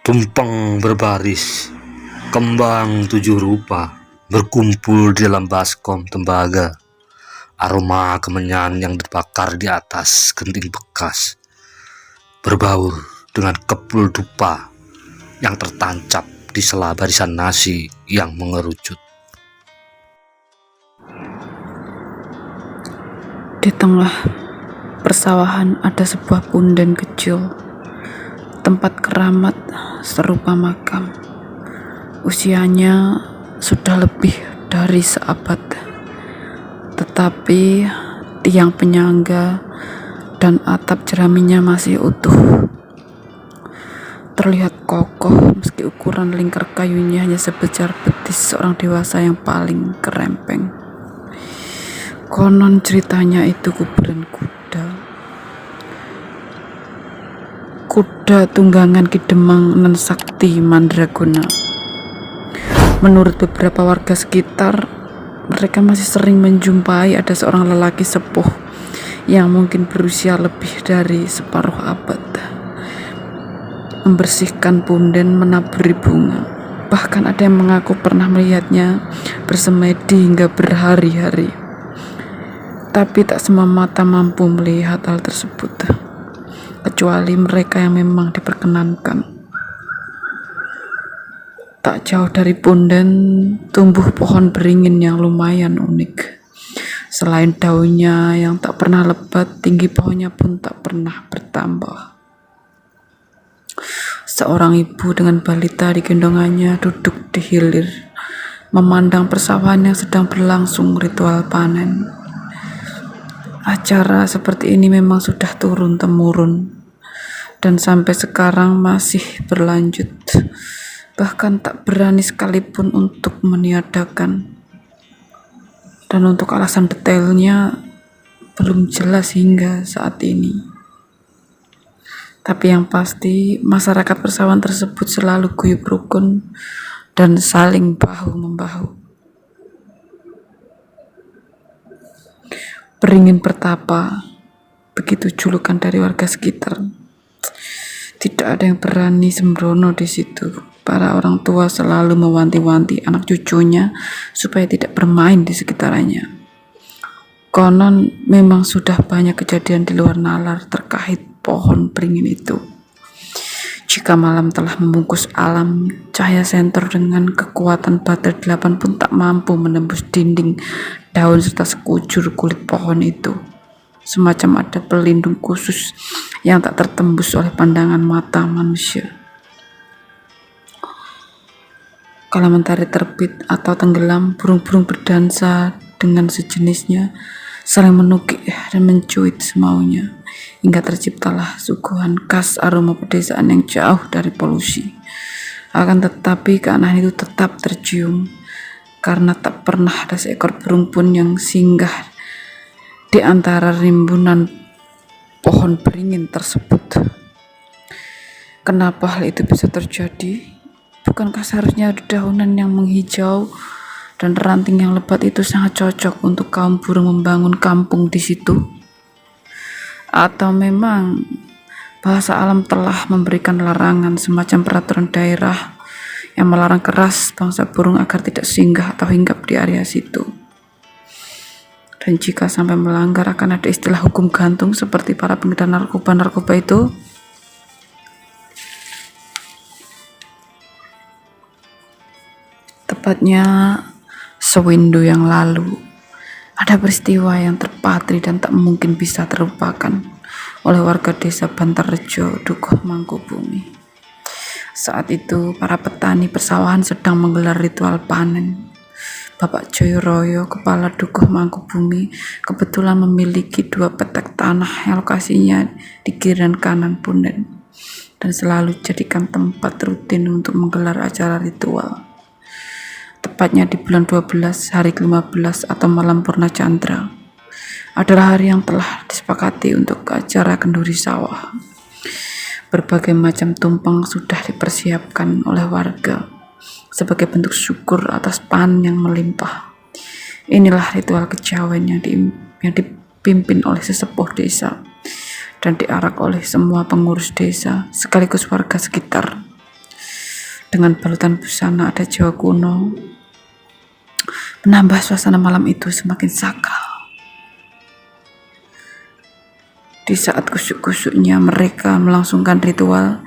Tumpeng berbaris, kembang tujuh rupa berkumpul di dalam baskom tembaga. Aroma kemenyan yang terbakar di atas genting bekas berbaur dengan kepul dupa yang tertancap di sela barisan nasi yang mengerucut. Di tengah persawahan ada sebuah punden kecil, tempat keramat serupa makam. Usianya sudah lebih dari seabad, tetapi tiang penyangga dan atap jeraminya masih utuh. Terlihat kokoh meski ukuran lingkar kayunya hanya sebesar betis seorang dewasa yang paling kerempeng. Konon ceritanya itu kuburan kuda tunggangan Ki Demang Nan Sakti Mandraguna. Menurut beberapa warga sekitar, mereka masih sering menjumpai ada seorang lelaki sepuh yang mungkin berusia lebih dari separuh abad membersihkan punden, menaburi bunga. Bahkan ada yang mengaku pernah melihatnya bersemedi hingga berhari-hari. Tapi tak semua mata mampu melihat hal tersebut, kecuali mereka yang memang diperkenankan. Tak jauh dari punden tumbuh pohon beringin yang lumayan unik. Selain daunnya yang tak pernah lebat, tinggi pohonnya pun tak pernah bertambah. Seorang ibu dengan balita di gendongannya duduk di hilir, memandang persawahan yang sedang berlangsung ritual panen. Acara seperti ini memang sudah turun-temurun dan sampai sekarang masih berlanjut. Bahkan tak berani sekalipun untuk meniadakan. Dan untuk alasan detailnya belum jelas hingga saat ini. Tapi yang pasti masyarakat persawahan tersebut selalu guyup rukun dan saling bahu-membahu. Beringin Pertapa, begitu julukan dari warga sekitar. Tidak ada yang berani sembrono di situ. Para orang tua selalu mewanti-wanti anak cucunya supaya tidak bermain di sekitarnya. Konon memang sudah banyak kejadian di luar nalar terkait pohon beringin itu. Jika malam telah membungkus alam, cahaya senter dengan kekuatan baterai 8 pun tak mampu menembus dinding, daun serta sekujur kulit pohon itu. Semacam ada pelindung khusus yang tak tertembus oleh pandangan mata manusia. Kalau mentari terbit atau tenggelam, burung-burung berdansa dengan sejenisnya, saling menukik dan mencuit semaunya, hingga terciptalah suguhan khas aroma pedesaan yang jauh dari polusi. Akan tetapi keanehan itu tetap tercium, karena tak pernah ada seekor burung pun yang singgah di antara rimbunan pohon beringin tersebut. Kenapa hal itu bisa terjadi? Bukankah seharusnya dedaunan yang menghijau dan ranting yang lebat itu sangat cocok untuk kaum burung membangun kampung di situ? Atau memang bahasa alam telah memberikan larangan semacam peraturan daerah yang melarang keras bangsa burung agar tidak singgah atau hinggap di area situ? Dan jika sampai melanggar akan ada istilah hukum gantung seperti para pengedar narkoba itu? Tepatnya sewindu yang lalu, ada peristiwa yang terpatri dan tak mungkin bisa terlupakan oleh warga desa Bantarrejo, Dukuh Mangkubumi. Saat itu, para petani persawahan sedang menggelar ritual panen. Bapak Joyoroyo, kepala Dukuh Mangkubumi, kebetulan memiliki 2 petak tanah yang lokasinya di kirian kanan punden dan selalu dijadikan tempat rutin untuk menggelar acara ritual. Tepatnya di bulan 12, hari ke-15 atau malam Purna Candra adalah hari yang telah disepakati untuk acara kenduri sawah. Berbagai macam tumpeng sudah dipersiapkan oleh warga sebagai bentuk syukur atas panen yang melimpah. Inilah ritual kejawen yang dipimpin oleh sesepuh desa dan diarak oleh semua pengurus desa sekaligus warga sekitar. dengan balutan busana adat Jawa kuno, menambah suasana malam itu semakin sakral. Di saat kusuk-kusuknya mereka melangsungkan ritual,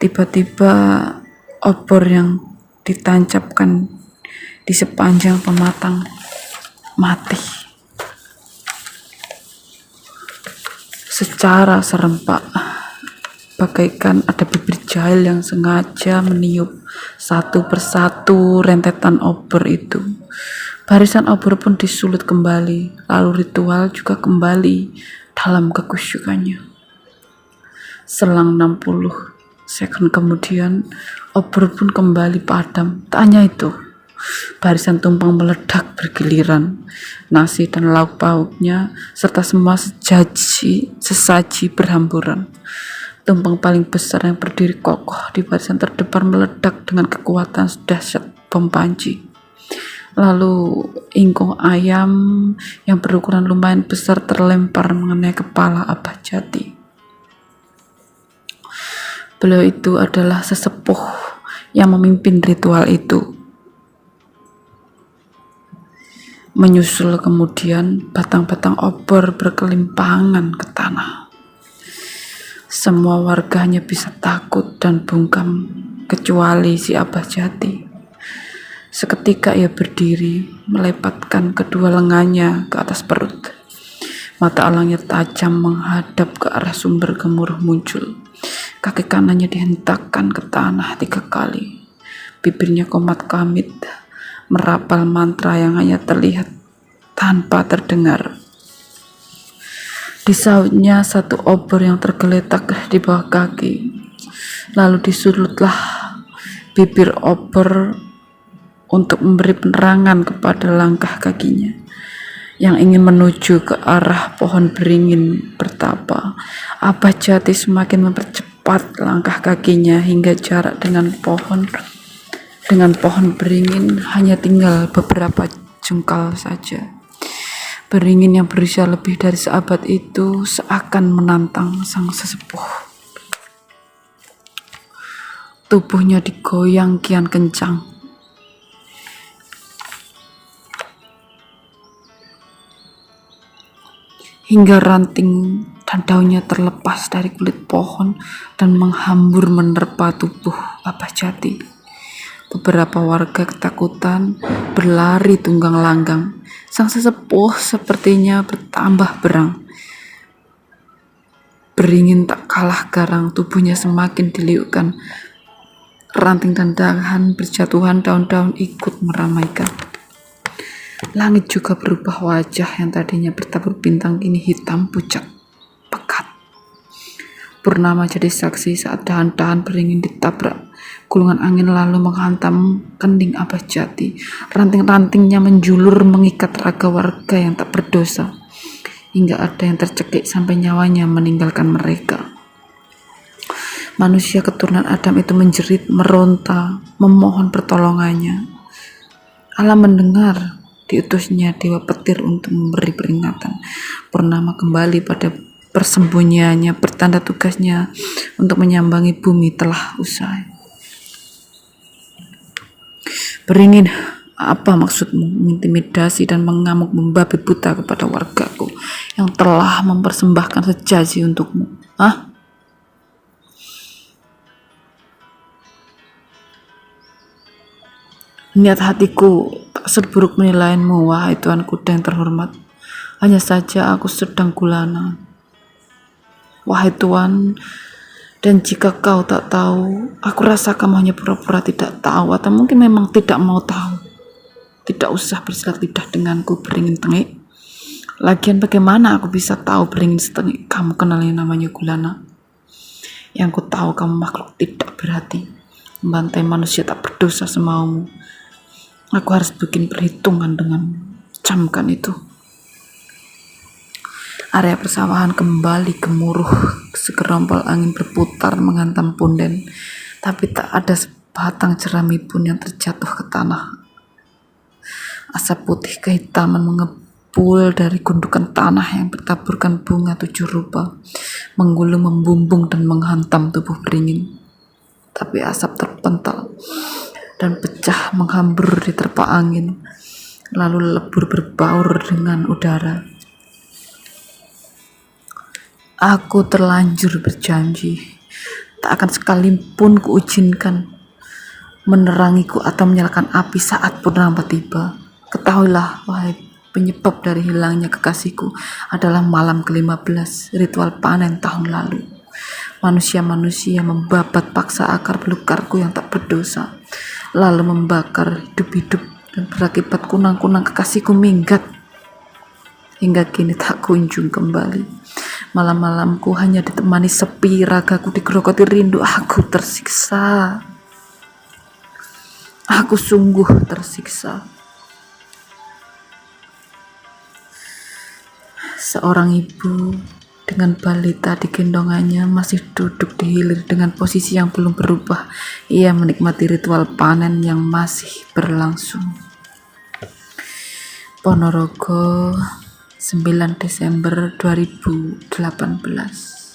tiba-tiba obor yang ditancapkan di sepanjang pematang mati secara serempak, bagaikan ada bibir jahil yang sengaja meniup satu persatu rentetan obor itu. Barisan obor pun disulut kembali, lalu ritual juga kembali dalam kekusyukannya. Selang 60 second kemudian, obor pun kembali padam. Tak hanya itu, barisan tumpeng meledak bergiliran. Nasi dan lauk pauknya serta semua sesaji berhamburan. Tumpeng paling besar yang berdiri kokoh di barisan terdepan meledak dengan kekuatan dahsyat bom panci. Lalu ingkung ayam yang berukuran lumayan besar terlempar mengenai kepala Abah Jati. Beliau itu adalah sesepuh yang memimpin ritual itu. Menyusul kemudian batang-batang obor berkelimpangan ke tanah. Semua warganya bisa takut dan bungkam kecuali si Abah Jati. Seketika ia berdiri, melepatkan kedua lengannya ke atas perut. Mata alangnya tajam menghadap ke arah sumber gemuruh muncul. Kaki kanannya dihentakkan ke tanah 3 kali. Bibirnya komat kamit, merapal mantra yang hanya terlihat tanpa terdengar. Disautnya satu obor yang tergeletak di bawah kaki. Lalu disulutlah bibir obor untuk memberi penerangan kepada langkah kakinya yang ingin menuju ke arah pohon beringin bertapa. Abah Jati semakin mempercepat langkah kakinya hingga jarak dengan pohon beringin hanya tinggal beberapa jengkal saja. Beringin yang berusia lebih dari seabad itu seakan menantang sang sesepuh. Tubuhnya digoyang kian kencang. Hingga ranting dan daunnya terlepas dari kulit pohon dan menghambur menerpa tubuh Abah Jati. Beberapa warga ketakutan berlari tunggang langgang. Sang sesepuh sepertinya bertambah berang. Beringin tak kalah garang, tubuhnya semakin diliukkan. Ranting dan dahan berjatuhan, daun-daun ikut meramaikan. Langit juga berubah, wajah yang tadinya bertabur bintang kini hitam pucat, pekat. Purnama jadi saksi saat dahan-dahan beringin ditabrak gulungan angin lalu menghantam kening Abah Jati. Ranting-rantingnya menjulur mengikat raga warga yang tak berdosa, hingga ada yang tercekik sampai nyawanya meninggalkan mereka. Manusia keturunan Adam itu menjerit, meronta, memohon pertolongannya. Allah mendengar. Diutusnya Dewa Petir untuk memberi peringatan. Purnama kembali pada persembunyiannya, bertanda tugasnya untuk menyambangi bumi telah usai. Beringin, apa maksudmu mengintimidasi dan mengamuk membabi buta kepada wargaku yang telah mempersembahkan sejazi untukmu? Hah? Niat hatiku tak seburuk menilaimu, wahai Tuan Kuda yang terhormat. Hanya saja aku sedang gulana, wahai Tuan. Dan jika kau tak tahu, aku rasa kamu hanya pura-pura tidak tahu, atau mungkin memang tidak mau tahu. Tidak usah bersilat lidah denganku, beringin tengik. Lagian bagaimana aku bisa tahu beringin setengik kamu kenal yang namanya gulana? Yang ku tahu kamu makhluk tidak berhati, membantai manusia tak berdosa semaumu. Aku harus bikin perhitungan dengan camkan itu. Area persawahan kembali gemuruh, segerombol angin berputar menghantam punden, tapi tak ada sebatang jerami pun yang terjatuh ke tanah. Asap putih kehitaman mengepul dari gundukan tanah yang bertaburkan bunga 7 rupa, menggulung, membumbung dan menghantam tubuh beringin. Tapi asap terpental dan pecah menghambur di terpa angin, lalu lebur berbaur dengan udara. Aku terlanjur berjanji, tak akan sekalipun kuizinkan menerangiku atau menyalakan api saat purnama tiba. Ketahuilah, wahai penyebab dari hilangnya kekasihku adalah malam ke-15 ritual panen tahun lalu. Manusia-manusia membabat paksa akar belukarku yang tak berdosa, lalu membakar hidup-hidup, dan berakibat kunang-kunang kekasihku minggat. Hingga kini tak kunjung kembali. Malam-malamku hanya ditemani sepi, ragaku digerogoti rindu. Aku tersiksa. Aku sungguh tersiksa. Seorang ibu dengan balita di gendongannya masih duduk di hilir dengan posisi yang belum berubah. Ia menikmati ritual panen yang masih berlangsung. Ponorogo, 9 Desember 2018.